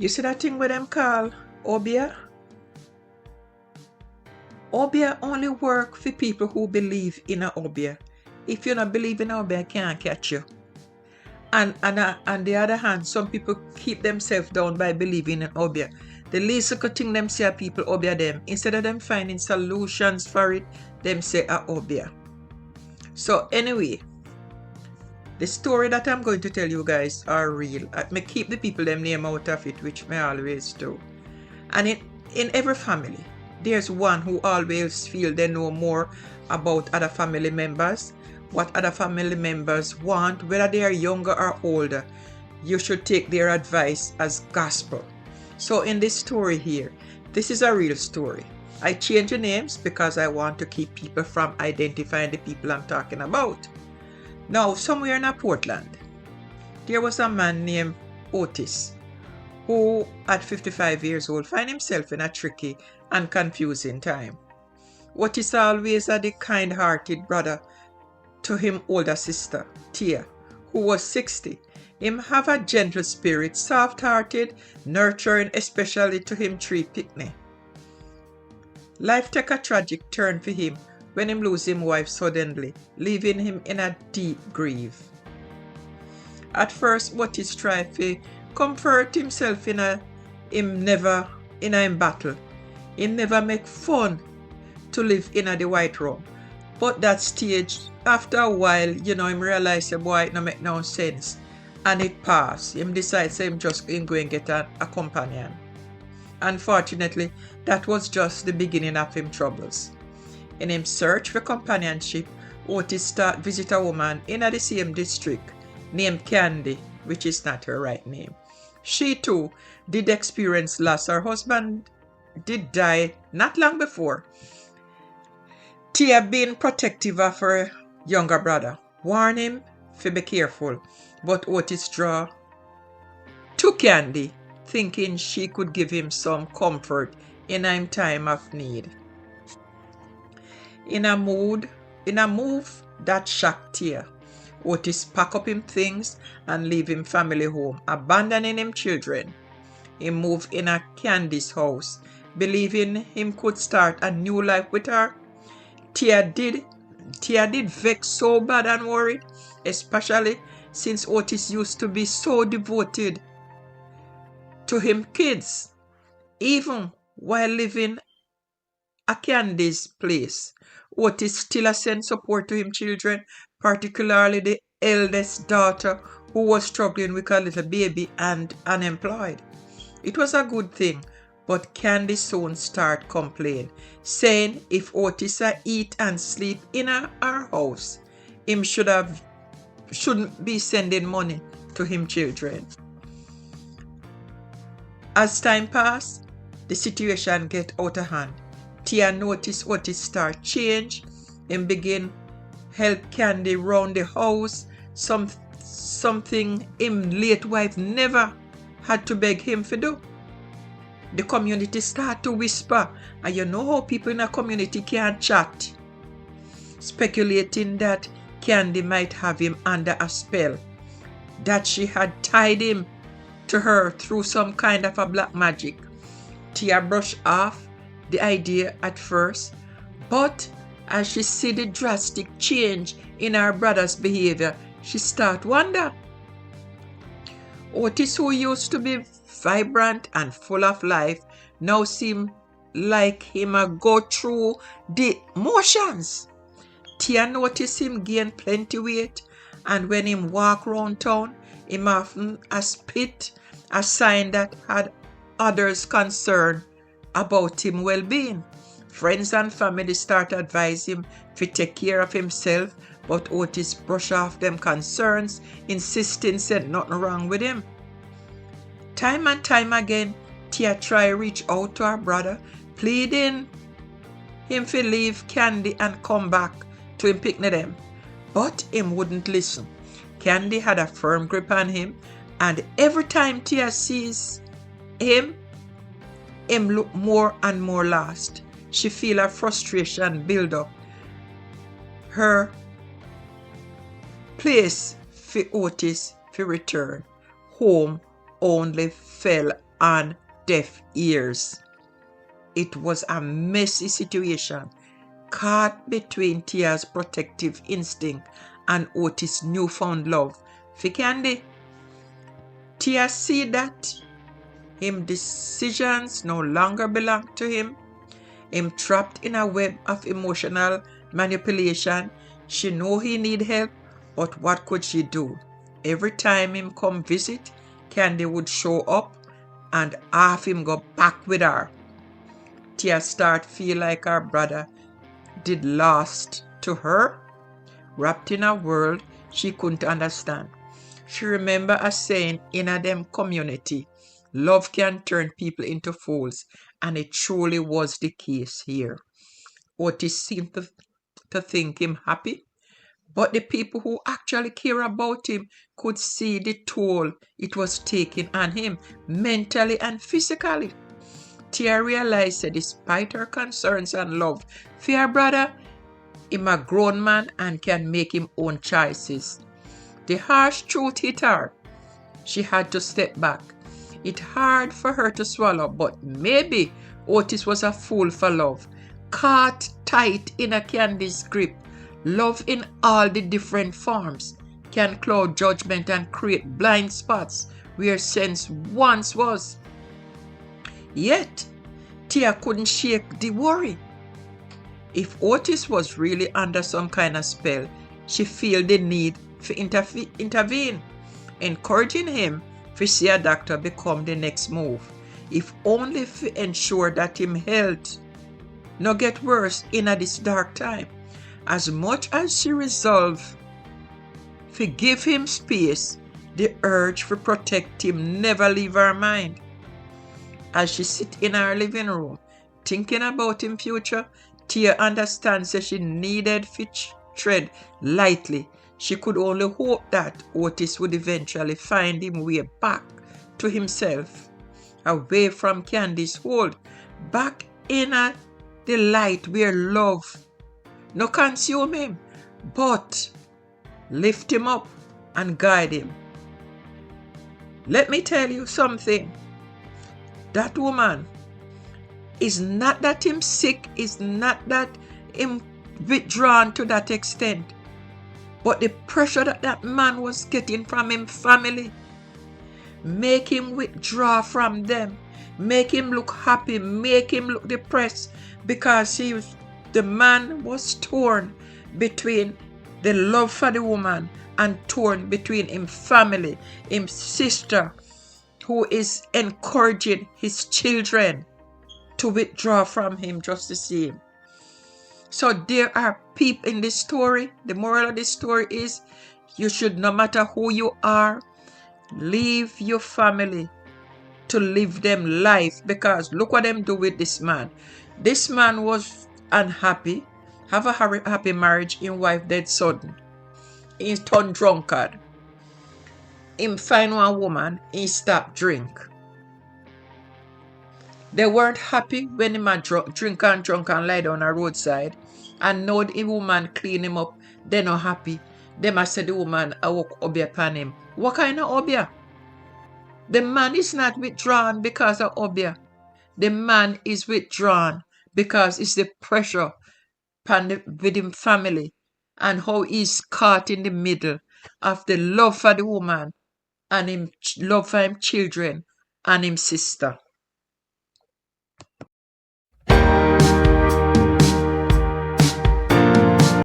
You see that thing with them call Obia? Obia only work for people who believe in a Obia. If you don't believe in a Obia, I can't catch you. And on the other hand, some people keep themselves down by believing in Obia. The least good thing them say people Obia them. Instead of them finding solutions for it, them say a Obia. So anyway, the story that I'm going to tell you guys are real. I may keep the people them name out of it, which may always do. And in every family, there's one who always feel they know more about other family members, what other family members want, whether they are younger or older. You should take their advice as gospel. So in this story here, this is a real story. I change the names because I want to keep people from identifying the people I'm talking about. Now, somewhere in Portland, there was a man named Otis who, at 55 years old, find himself in a tricky and confusing time. Otis always had a kind-hearted brother to him older sister, Tia, who was 60. Him have a gentle spirit, soft-hearted, nurturing, especially to him 3 picnic. Life take a tragic turn for him when him lose him wife suddenly, leaving him in a deep grief. At first, Otis tried to comfort himself in him battle. Him never make fun to live in the white room. But that stage, after a while, him realize boy, it no make no sense. And it passed. Him decides him just go and get a companion. Unfortunately, that was just the beginning of him troubles. In him search for companionship, Otis start visit a woman in the same district named Kandi, which is not her right name. She too did experience loss. Her husband did die not long before. Tia being protective of her younger brother, warn him to be careful, but Otis draw to Kandi, thinking she could give him some comfort in a time of need. In a move that shocked Tia, Otis pack up him things and leave him family home, abandoning him children. He moved in a Candy's house, believing him could start a new life with her. Tia did vex so bad and worried, especially since Otis used to be so devoted to him kids, even while living at Candy's place. Otis still sent support to him children, particularly the eldest daughter who was struggling with a little baby and unemployed. It was a good thing, but Candy soon start complain, saying if Otis eat and sleep in our house, him shouldn't be sending money to him children. As time passed, the situation get out of hand. Tia noticed Otis start change and begin help Candy round the house, something him late wife never had to beg him to do. The community start to whisper, and you know how people in a community can't chat, speculating that Candy might have him under a spell, that she had tied him to her through some kind of a black magic. Tia brushed off the idea at first, but as she see the drastic change in her brother's behavior, she start wonder. Otis, who used to be vibrant and full of life, now seem like him go through the motions. Tia noticed him gain plenty weight, and when him walk round town, him often spit, a sign that had others concerned about him well-being. Friends and family start advise him to take care of himself, but Otis brush off them concerns, insisting said nothing wrong with him. Time and time again, Tia try reach out to her brother, pleading him to leave Candy and come back to him picnic them, but him wouldn't listen. Candy had a firm grip on him, and every time Tia sees him look more and more lost. She feel her frustration build up. Her place for Otis to return home only fell on deaf ears. It was a messy situation, caught between Tia's protective instinct and Otis' newfound love for Kandi. Tia see that him decisions no longer belong to him. Him trapped in a web of emotional manipulation. She know he need help, but what could she do? Every time him come visit, Kandi would show up and half him go back with her. Tia start feel like her brother did lost to her, wrapped in a world she couldn't understand. She remember a saying in a them community, love can turn people into fools, and it truly was the case here. Otis seemed to think him happy, but the people who actually care about him could see the toll it was taking on him mentally and physically. Tia realized that despite her concerns and love for her brother, him a grown man and can make him own choices. The harsh truth hit her. She had to step back. It's hard for her to swallow, but maybe Otis was a fool for love, caught tight in a Kandi's grip. Love in all the different forms can cloud judgment and create blind spots where sense once was. Yet, Tia couldn't shake the worry. If Otis was really under some kind of spell, she felt the need to intervene, encouraging him to see a doctor become the next move, if only to ensure that him health no get worse in this dark time. As much as she resolved to give him space, the urge to protect him never leave her mind. As she sit in her living room, thinking about him future, Tia understands that she needed to tread lightly. She could only hope that Otis would eventually find him way back to himself, away from Kandi's hold, back in the light where love no consume him, but lift him up and guide him. Let me tell you something. That woman is not that him sick, is not that him withdrawn to that extent, but the pressure that man was getting from him family make him withdraw from them, make him look happy, make him look depressed, because the man was torn between the love for the woman and torn between him family, him sister, who is encouraging his children to withdraw from him just to see him. So there are people in this story. The moral of this story is you should, no matter who you are, leave your family to live them life, because look what them do with this man. This man was unhappy, have a happy marriage, in wife dead sudden. He turned drunkard. Him find one woman, he stop drink. They weren't happy when him a drink and drunk and lie down a roadside. And now the woman clean him up. They not happy. Them a say the woman a walk obia upon him. What kind of obia? The man is not withdrawn because of obia. The man is withdrawn because it's the pressure with him family and how he's caught in the middle of the love for the woman and him love for him children and him sister.